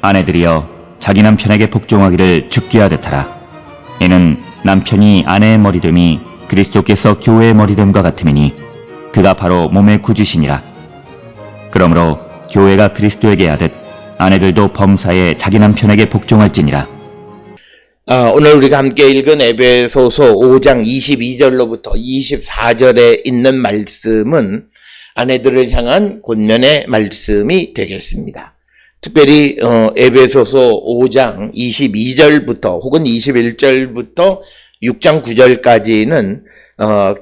아내들이여 자기 남편에게 복종하기를 죽게 하듯 하라. 이는 남편이 아내의 머리됨이 그리스도께서 교회의 머리됨과 같음이니 그가 바로 몸의 구주시니라. 그러므로 교회가 그리스도에게 하듯 아내들도 범사에 자기 남편에게 복종할지니라. 오늘 우리가 함께 읽은 에베소서 5장 22절로부터 24절에 있는 말씀은 아내들을 향한 권면의 말씀이 되겠습니다. 특별히 에베소서 5장 22절부터 혹은 21절부터 6장 9절까지는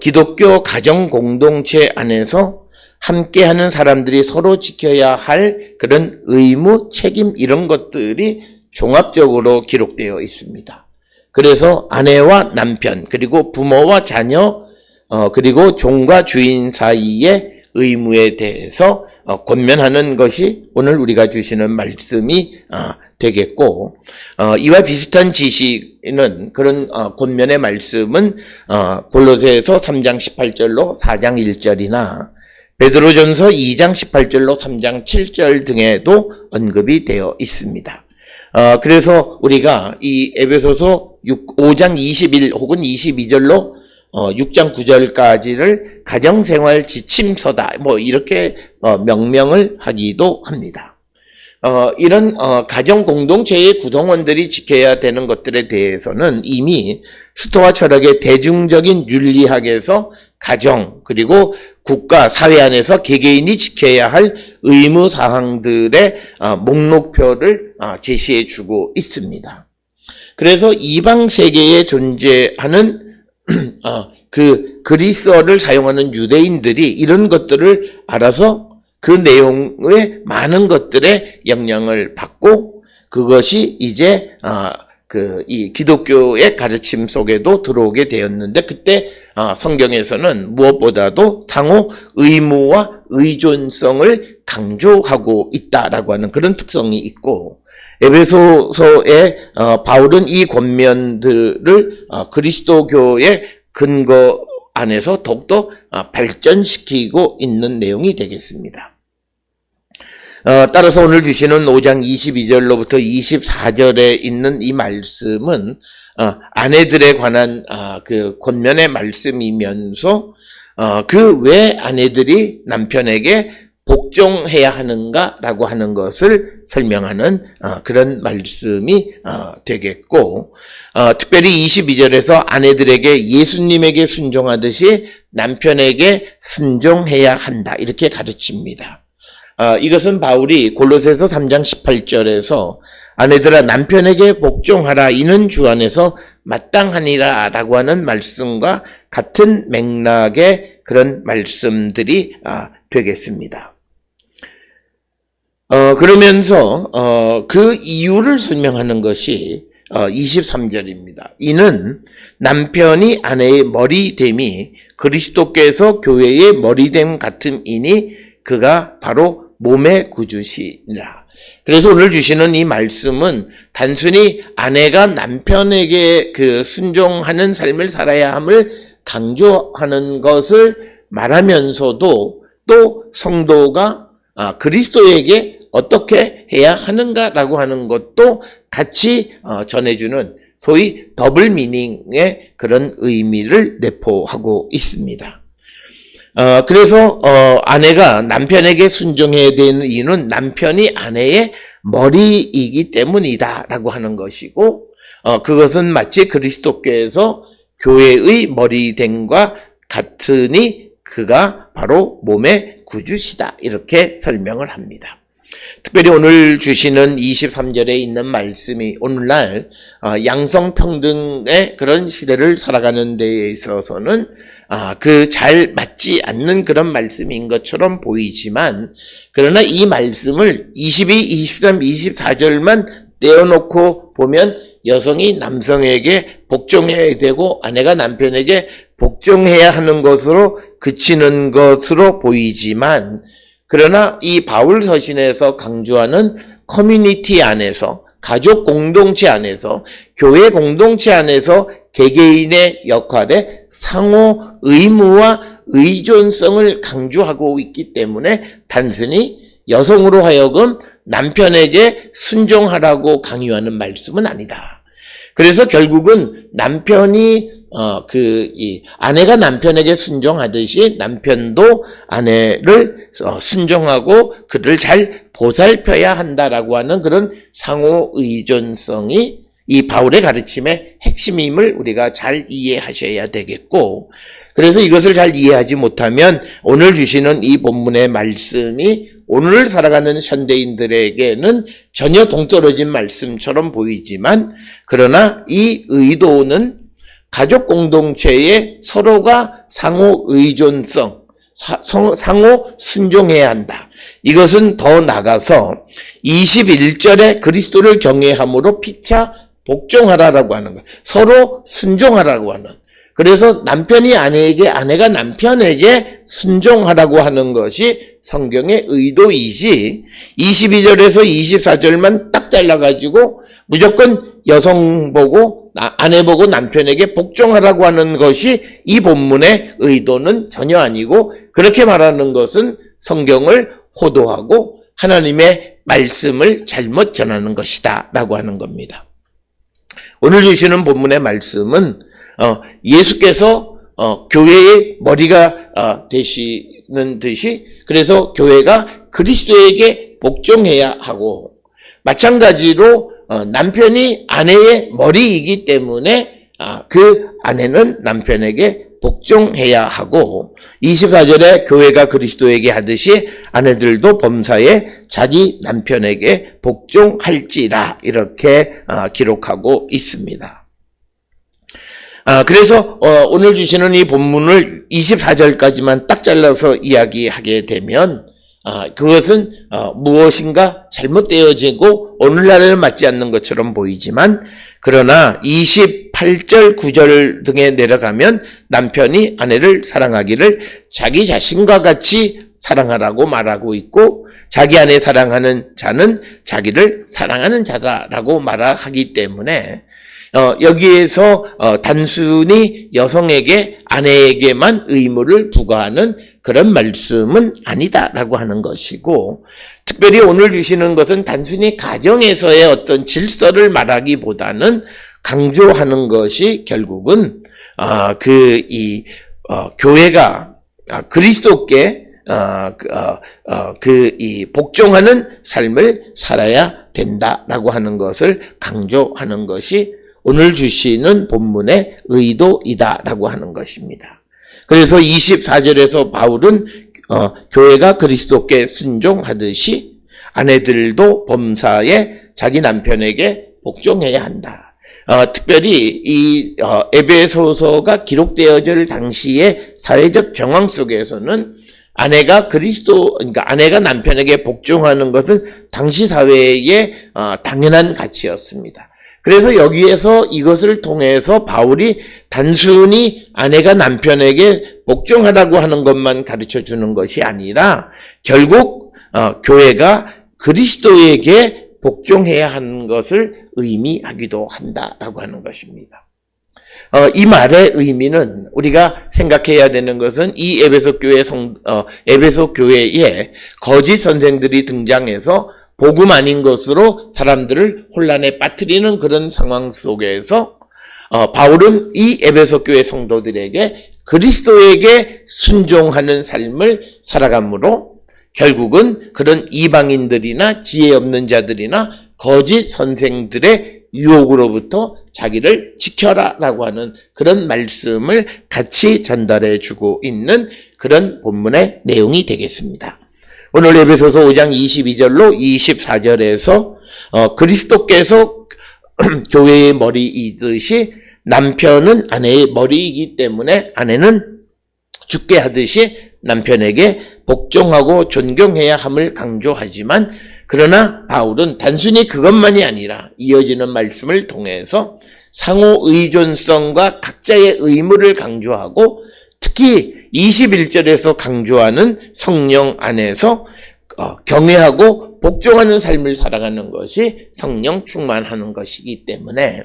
기독교 가정 공동체 안에서 함께하는 사람들이 서로 지켜야 할 그런 의무, 책임 이런 것들이 종합적으로 기록되어 있습니다. 그래서 아내와 남편, 그리고 부모와 자녀, 그리고 종과 주인 사이의 의무에 대해서 권면하는 것이 오늘 우리가 주시는 말씀이 되겠고, 이와 비슷한 지시는 그런 권면의 말씀은 골로새에서 3장 18절로 4장 1절이나 베드로전서 2장 18절로 3장 7절 등에도 언급이 되어 있습니다. 그래서 우리가 이 에베소서 5장 21 혹은 22절로 6장 9절까지를 가정생활 지침서다 이렇게 명명을 하기도 합니다. 이런 가정 공동체의 구성원들이 지켜야 되는 것들에 대해서는 이미 스토아 철학의 대중적인 윤리학에서 가정 그리고 국가 사회 안에서 개개인이 지켜야 할 의무 사항들의 목록표를 제시해 주고 있습니다. 그래서 이방 세계에 존재하는 그 그리스어를 사용하는 유대인들이 이런 것들을 알아서 그 내용의 많은 것들의 영향을 받고 그것이 이제 이 기독교의 가르침 속에도 들어오게 되었는데 그때 성경에서는 무엇보다도 상호 의무와 의존성을 강조하고 있다라고 하는 그런 특성이 있고 에베소서에 바울은 이 권면들을 그리스도교의 근거 안에서 더욱더 발전시키고 있는 내용이 되겠습니다. 따라서 오늘 주시는 5장 22절로부터 24절에 있는 이 말씀은 아내들에 관한 그 권면의 말씀이면서 그 왜 아내들이 남편에게 복종해야 하는가라고 하는 것을 설명하는 그런 말씀이 되겠고 특별히 22절에서 아내들에게 예수님에게 순종하듯이 남편에게 순종해야 한다 이렇게 가르칩니다. 이것은 바울이 골로새서 3장 18절에서 아내들아 남편에게 복종하라 이는 주 안에서 마땅하니라 라고 하는 말씀과 같은 맥락의 그런 말씀들이 되겠습니다. 그러면서 그 이유를 설명하는 것이 23절입니다. 이는 남편이 아내의 머리됨이 그리스도께서 교회의 머리됨 같음이니 그가 바로 몸의 구주시니라. 그래서 오늘 주시는 이 말씀은 단순히 아내가 남편에게 그 순종하는 삶을 살아야 함을 강조하는 것을 말하면서도 또 성도가 그리스도에게 어떻게 해야 하는가라고 하는 것도 같이 전해주는 소위 더블 미닝의 그런 의미를 내포하고 있습니다. 그래서 아내가 남편에게 순종해야 되는 이유는 남편이 아내의 머리이기 때문이다라고 하는 것이고 그것은 마치 그리스도께서 교회의 머리됨과 같으니 그가 바로 몸의 구주시다 이렇게 설명을 합니다. 특별히 오늘 주시는 23절에 있는 말씀이 오늘날 양성평등의 그런 시대를 살아가는 데에 있어서는 그 잘 맞지 않는 그런 말씀인 것처럼 보이지만 그러나 이 말씀을 22, 23, 24절만 떼어놓고 보면 여성이 남성에게 복종해야 되고 아내가 남편에게 복종해야 하는 것으로 그치는 것으로 보이지만 그러나 이 바울 서신에서 강조하는 커뮤니티 안에서 가족 공동체 안에서 교회 공동체 안에서 개개인의 역할에 상호 의무와 의존성을 강조하고 있기 때문에 단순히 여성으로 하여금 남편에게 순종하라고 강요하는 말씀은 아니다. 그래서 결국은 남편이 아내가 남편에게 순종하듯이 남편도 아내를 순종하고 그를 잘 보살펴야 한다라고 하는 그런 상호 의존성이 이 바울의 가르침의 핵심임을 우리가 잘 이해하셔야 되겠고, 그래서 이것을 잘 이해하지 못하면 오늘 주시는 이 본문의 말씀이 오늘 살아가는 현대인들에게는 전혀 동떨어진 말씀처럼 보이지만, 그러나 이 의도는 가족 공동체의 서로가 상호 의존성, 상호 순종해야 한다. 이것은 더 나가서 21절에 그리스도를 경외함으로 피차 복종하라라고 하는 거예요. 서로 순종하라고 하는. 그래서 남편이 아내에게, 아내가 남편에게 순종하라고 하는 것이 성경의 의도이지, 22절에서 24절만 딱 잘라가지고 무조건 여성 보고 아내 보고 남편에게 복종하라고 하는 것이 이 본문의 의도는 전혀 아니고, 그렇게 말하는 것은 성경을 호도하고 하나님의 말씀을 잘못 전하는 것이다 라고 하는 겁니다. 오늘 주시는 본문의 말씀은 예수께서 교회의 머리가 되시는 듯이, 그래서 교회가 그리스도에게 복종해야 하고, 마찬가지로 남편이 아내의 머리이기 때문에 그 아내는 남편에게 복종해야 하고, 24절에 교회가 그리스도에게 하듯이 아내들도 범사에 자기 남편에게 복종할지라, 이렇게 기록하고 있습니다. 그래서 오늘 주시는 이 본문을 24절까지만 딱 잘라서 이야기하게 되면, 그것은 무엇인가 잘못되어지고 오늘날에는 맞지 않는 것처럼 보이지만, 그러나 28절 9절 등에 내려가면 남편이 아내를 사랑하기를 자기 자신과 같이 사랑하라고 말하고 있고, 자기 아내 사랑하는 자는 자기를 사랑하는 자다라고 말하기 때문에 여기에서 단순히 여성에게, 아내에게만 의무를 부과하는 그런 말씀은 아니다라고 하는 것이고, 특별히 오늘 주시는 것은 단순히 가정에서의 어떤 질서를 말하기보다는 강조하는 것이 결국은 교회가 그리스도께 복종하는 삶을 살아야 된다라고 하는 것을 강조하는 것이 오늘 주시는 본문의 의도이다라고 하는 것입니다. 그래서 24절에서 바울은 교회가 그리스도께 순종하듯이 아내들도 범사에 자기 남편에게 복종해야 한다. 특별히 이 에베소서가 기록되어질 당시의 사회적 정황 속에서는 그러니까 아내가 남편에게 복종하는 것은 당시 사회의 당연한 가치였습니다. 그래서 여기에서 이것을 통해서 바울이 단순히 아내가 남편에게 복종하라고 하는 것만 가르쳐 주는 것이 아니라 결국 교회가 그리스도에게 복종해야 하는 것을 의미하기도 한다라고 하는 것입니다. 이 말의 의미는 우리가 생각해야 되는 것은 이 에베소 교회에 거짓 선생들이 등장해서 복음 아닌 것으로 사람들을 혼란에 빠뜨리는 그런 상황 속에서 바울은 이 에베소 교회 성도들에게 그리스도에게 순종하는 삶을 살아가므로 결국은 그런 이방인들이나 지혜 없는 자들이나 거짓 선생들의 유혹으로부터 자기를 지켜라라고 하는 그런 말씀을 같이 전달해 주고 있는 그런 본문의 내용이 되겠습니다. 오늘 에베소서 5장 22절로 24절에서 그리스도께서 교회의 머리이듯이 남편은 아내의 머리이기 때문에 아내는 주께 하듯이 남편에게 복종하고 존경해야 함을 강조하지만, 그러나 바울은 단순히 그것만이 아니라 이어지는 말씀을 통해서 상호 의존성과 각자의 의무를 강조하고, 특히 21절에서 강조하는 성령 안에서 경외하고 복종하는 삶을 살아가는 것이 성령 충만하는 것이기 때문에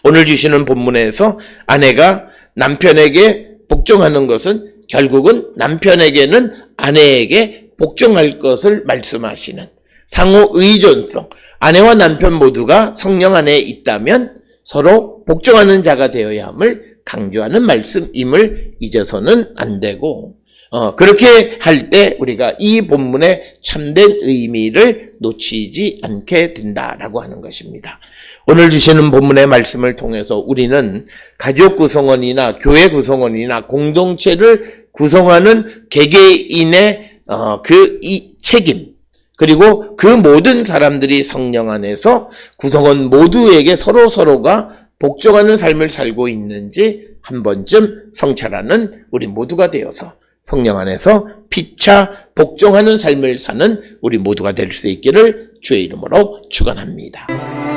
오늘 주시는 본문에서 아내가 남편에게 복종하는 것은 결국은 남편에게는 아내에게 복종할 것을 말씀하시는, 상호 의존성, 아내와 남편 모두가 성령 안에 있다면 서로 복종하는 자가 되어야 함을 강조하는 말씀임을 잊어서는 안 되고, 그렇게 할 때 우리가 이 본문의 참된 의미를 놓치지 않게 된다라고 하는 것입니다. 오늘 주시는 본문의 말씀을 통해서 우리는 가족 구성원이나 교회 구성원이나 공동체를 구성하는 개개인의 이 책임, 그리고 그 모든 사람들이 성령 안에서 구성원 모두에게 서로가 복종하는 삶을 살고 있는지 한 번쯤 성찰하는 우리 모두가 되어서 성령 안에서 피차 복종하는 삶을 사는 우리 모두가 될 수 있기를 주의 이름으로 축원합니다.